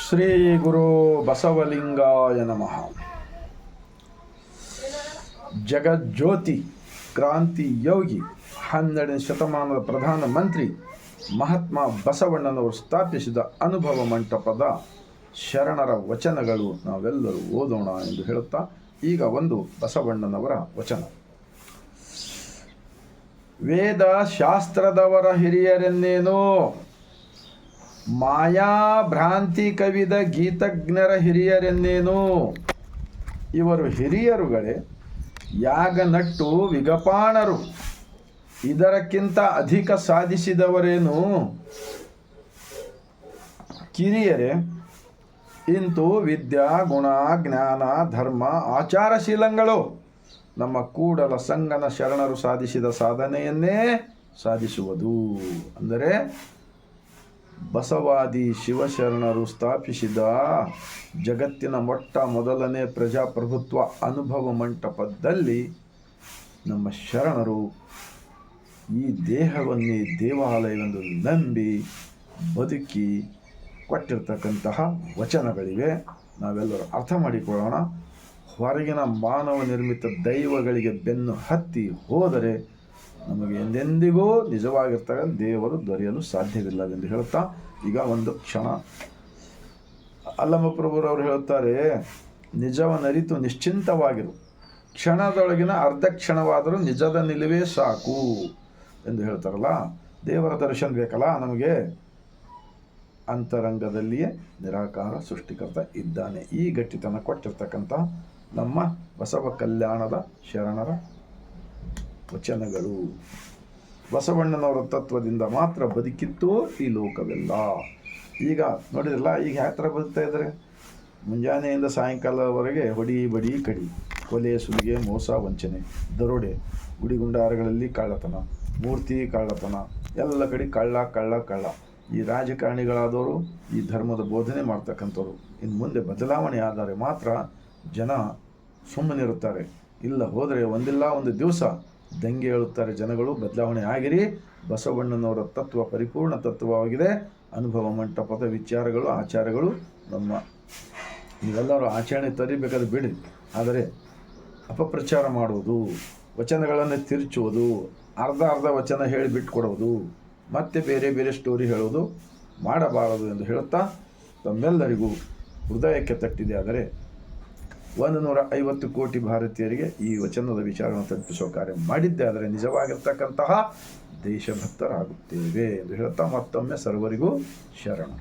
ಶ್ರೀ ಗುರು ಬಸವಲಿಂಗಾಯ ನಮಃ. ಜಗಜ್ಯೋತಿ ಕ್ರಾಂತಿ ಯೋಗಿ 12ನೇ ಶತಮಾನದ ಪ್ರಧಾನಮಂತ್ರಿ ಮಹಾತ್ಮ ಬಸವಣ್ಣನವರು ಸ್ಥಾಪಿಸಿದ ಅನುಭವ ಮಂಟಪದ ಶರಣರ ವಚನಗಳು ನಾವೆಲ್ಲರೂ ಓದೋಣ ಎಂದು ಹೇಳುತ್ತಾ, ಈಗ ಒಂದು ಬಸವಣ್ಣನವರ ವಚನ. ವೇದ ಶಾಸ್ತ್ರದವರ ಹಿರಿಯರೆನ್ನೇನೋ, ಮಾಯಾ ಭ್ರಾಂತಿ ಕವಿದ ಗೀತಜ್ಞರ ಹಿರಿಯರೆನ್ನೇನೋ. ಇವರು ಹಿರಿಯರುಗಳೇ, ಯಾಗ ನಟ್ಟು ವಿಗಪಾಣರು, ಇದರಕ್ಕಿಂತ ಅಧಿಕ ಸಾಧಿಸಿದವರೇನು? ಕಿರಿಯರೇ, ಇಂತು ವಿದ್ಯಾ ಗುಣ ಜ್ಞಾನ ಧರ್ಮ ಆಚಾರಶೀಲಗಳು ನಮ್ಮ ಕೂಡಲ ಸಂಗನ ಶರಣರು ಸಾಧಿಸಿದ ಸಾಧನೆಯನ್ನೇ ಸಾಧಿಸುವುದು. ಅಂದರೆ ಬಸವಾದಿ ಶಿವಶರಣರು ಸ್ಥಾಪಿಸಿದ ಜಗತ್ತಿನ ಮೊದಲನೇ ಪ್ರಜಾಪ್ರಭುತ್ವ ಅನುಭವ ಮಂಟಪದಲ್ಲಿ ನಮ್ಮ ಶರಣರು ಈ ದೇಹವನ್ನೇ ದೇವಾಲಯವೆಂದು ನಂಬಿ ಬದುಕಿ ಕೊಟ್ಟಿರ್ತಕ್ಕಂತಹ ವಚನಗಳಿವೆ. ನಾವೆಲ್ಲರೂ ಅರ್ಥ ಮಾಡಿಕೊಳ್ಳೋಣ. ಹೊರಗಿನ ಮಾನವ ನಿರ್ಮಿತ ದೈವಗಳಿಗೆ ಬೆನ್ನು ಹತ್ತಿ ಹೋದರೆ ನಮಗೆ ಎಂದೆಂದಿಗೂ ನಿಜವಾಗಿರ್ತಕ್ಕಂಥ ದೇವರು ದೊರೆಯಲು ಸಾಧ್ಯವಿಲ್ಲವೆಂದು ಹೇಳುತ್ತಾ, ಈಗ ಒಂದು ಕ್ಷಣ ಅಲ್ಲಮಪ್ರಭುರವರು ಹೇಳುತ್ತಾರೆ, ನಿಜವನ್ನರಿತು ನಿಶ್ಚಿಂತವಾಗಿರು, ಕ್ಷಣದೊಳಗಿನ ಅರ್ಧ ಕ್ಷಣವಾದರೂ ನಿಜದ ನಿಲುವೇ ಸಾಕು ಎಂದು ಹೇಳ್ತಾರಲ್ಲ. ದೇವರ ದರ್ಶನ ಬೇಕಲ್ಲ ನಮಗೆ. ಅಂತರಂಗದಲ್ಲಿಯೇ ನಿರಾಕಾರ ಸೃಷ್ಟಿಕರ್ತ ಇದ್ದಾನೆ. ಈ ಗಟ್ಟಿತನ ಕೊಟ್ಟಿರ್ತಕ್ಕಂಥ ನಮ್ಮ ಬಸವ ಕಲ್ಯಾಣದ ಶರಣರ ವಚನಗಳು. ಬಸವಣ್ಣನವರ ತತ್ವದಿಂದ ಮಾತ್ರ ಬದುಕಿತ್ತು ಈ ಲೋಕವೆಲ್ಲ. ಈಗ ನೋಡಿದ್ರಲ್ಲ, ಈಗ ಯಾವ ಥರ ಬದುಕ್ತಾ ಇದ್ದಾರೆ? ಮುಂಜಾನೆಯಿಂದ ಸಾಯಂಕಾಲದವರೆಗೆ ಹೊಡಿ ಬಡಿ ಕಡಿ, ಕೊಲೆ ಸುಲಿಗೆ ಮೋಸ ವಂಚನೆ ದರೋಡೆ, ಗುಡಿಗುಂಡಾರಗಳಲ್ಲಿ ಕಳ್ಳತನ, ಮೂರ್ತಿ ಕಳ್ಳತನ, ಎಲ್ಲ ಕಡೆ ಕಳ್ಳ ಕಳ್ಳ ಕಳ್ಳ. ಈ ರಾಜಕಾರಣಿಗಳಾದವರು ಈ ಧರ್ಮದ ಬೋಧನೆ ಮಾಡ್ತಕ್ಕಂಥವ್ರು ಇನ್ನು ಮುಂದೆ ಬದಲಾವಣೆ ಆದರೆ ಮಾತ್ರ ಜನ ಸುಮ್ಮನಿರುತ್ತಾರೆ. ಇಲ್ಲ ಹೋದರೆ ಒಂದಿಲ್ಲ ಒಂದು ದಿವಸ ದಂಗೆ ಹೇಳುತ್ತಾರೆ ಜನಗಳು. ಬದಲಾವಣೆ ಆಗಿರಿ. ಬಸವಣ್ಣನವರ ತತ್ವ ಪರಿಪೂರ್ಣ ತತ್ವವಾಗಿದೆ. ಅನುಭವ ಮಂಟಪದ ವಿಚಾರಗಳು ಆಚಾರಗಳು ನಮ್ಮ ನೀವೆಲ್ಲರೂ ಆಚರಣೆ ತರಿಬೇಕಾದ್ರೆ ಬಿಡಿ. ಆದರೆ ಅಪಪ್ರಚಾರ ಮಾಡುವುದು, ವಚನಗಳನ್ನು ತಿರುಚುವುದು, ಅರ್ಧ ವಚನ ಹೇಳಿ ಬಿಟ್ಟುಕೊಡುವುದು, ಮತ್ತೆ ಬೇರೆ ಬೇರೆ ಸ್ಟೋರಿ ಹೇಳೋದು ಮಾಡಬಾರದು ಎಂದು ಹೇಳುತ್ತಾ, ತಮ್ಮೆಲ್ಲರಿಗೂ ಹೃದಯಕ್ಕೆ ತಟ್ಟಿದೆ ಆದರೆ 150 ಕೋಟಿ ಭಾರತೀಯರಿಗೆ ಈ ವಚನದ ವಿಚಾರವನ್ನು ತಲುಪಿಸುವ ಕಾರ್ಯ ಮಾಡಿದ್ದೆ ಆದರೆ ನಿಜವಾಗಿರ್ತಕ್ಕಂತಹ ದೇಶಭಕ್ತರಾಗುತ್ತೇವೆ ಎಂದು ಹೇಳುತ್ತಾ ಮತ್ತೊಮ್ಮೆ ಸರ್ವರಿಗೂ ಶರಣ.